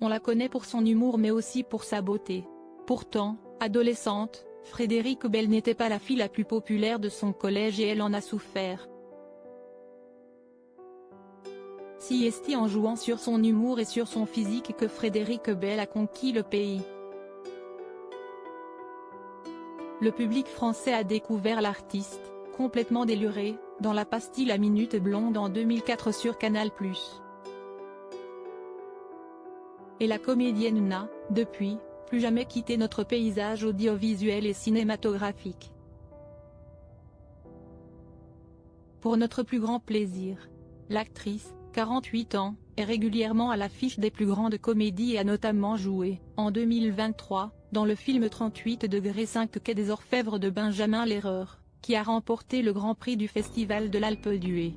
On la connaît pour son humour mais aussi pour sa beauté. Pourtant, adolescente, Frédérique Bell n'était pas la fille la plus populaire de son collège et elle en a souffert. Si est en jouant sur son humour et sur son physique que Frédérique Bell a conquis le pays. Le public français a découvert l'artiste, complètement déluré, dans La Pastille La Minute Blonde en 2004 sur Canal+. Et la comédienne n'a, depuis, plus jamais quitté notre paysage audiovisuel et cinématographique. Pour notre plus grand plaisir, l'actrice, 48 ans, est régulièrement à l'affiche des plus grandes comédies et a notamment joué, en 2023, dans le film 38 degrés 5 Quai des Orfèvres de Benjamin Lereur, qui a remporté le Grand Prix du Festival de l'Alpe d'Huez.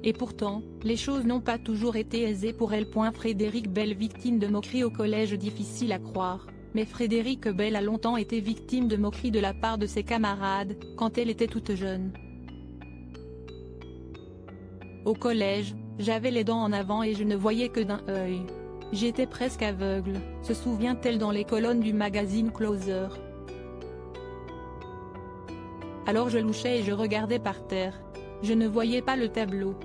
Et pourtant, les choses n'ont pas toujours été aisées pour elle. Frédérique Bell victime de moqueries au collège. Difficile à croire, mais Frédérique Bell a longtemps été victime de moqueries de la part de ses camarades, quand elle était toute jeune. Au collège, j'avais les dents en avant et je ne voyais que d'un œil. J'étais presque aveugle, se souvient-elle dans les colonnes du magazine Closer. Alors je louchais et je regardais par terre. Je ne voyais pas le tableau.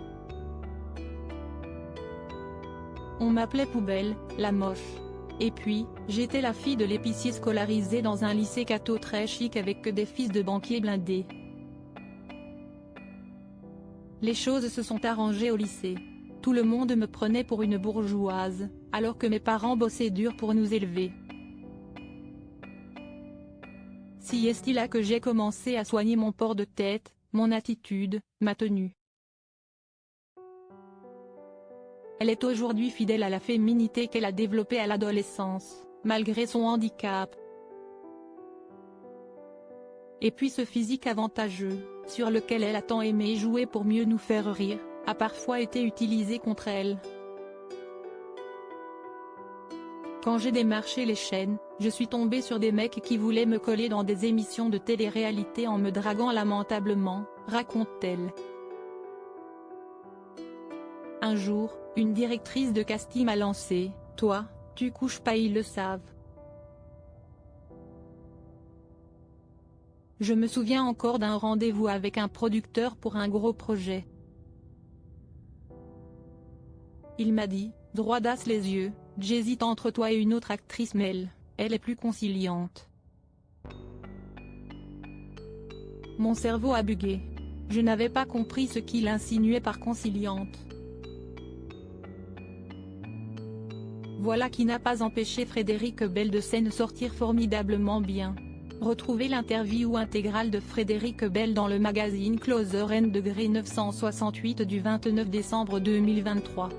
On m'appelait Poubelle, la moche. Et puis, j'étais la fille de l'épicier scolarisée dans un lycée catho très chic avec que des fils de banquiers blindés. Les choses se sont arrangées au lycée. Tout le monde me prenait pour une bourgeoise, alors que mes parents bossaient dur pour nous élever. Si est-il là que j'ai commencé à soigner mon port de tête, mon attitude, ma tenue. Elle est aujourd'hui fidèle à la féminité qu'elle a développée à l'adolescence, malgré son handicap. Et puis ce physique avantageux, sur lequel elle a tant aimé jouer pour mieux nous faire rire, a parfois été utilisé contre elle. Quand j'ai démarché les chaînes, je suis tombée sur des mecs qui voulaient me coller dans des émissions de télé-réalité en me draguant lamentablement, raconte-t-elle. Un jour, une directrice de casting m'a lancé « Toi, tu couches pas, ils le savent ». Je me souviens encore d'un rendez-vous avec un producteur pour un gros projet. Il m'a dit, droitasse les yeux, j'hésite entre toi et une autre actrice mais elle est plus conciliante. Mon cerveau a bugué. Je n'avais pas compris ce qu'il insinuait par conciliante. Voilà qui n'a pas empêché Frédérique Bell de s'en sortir formidablement bien. Retrouvez l'interview intégrale de Frédérique Bell dans le magazine Closer _968 du 29 décembre 2023.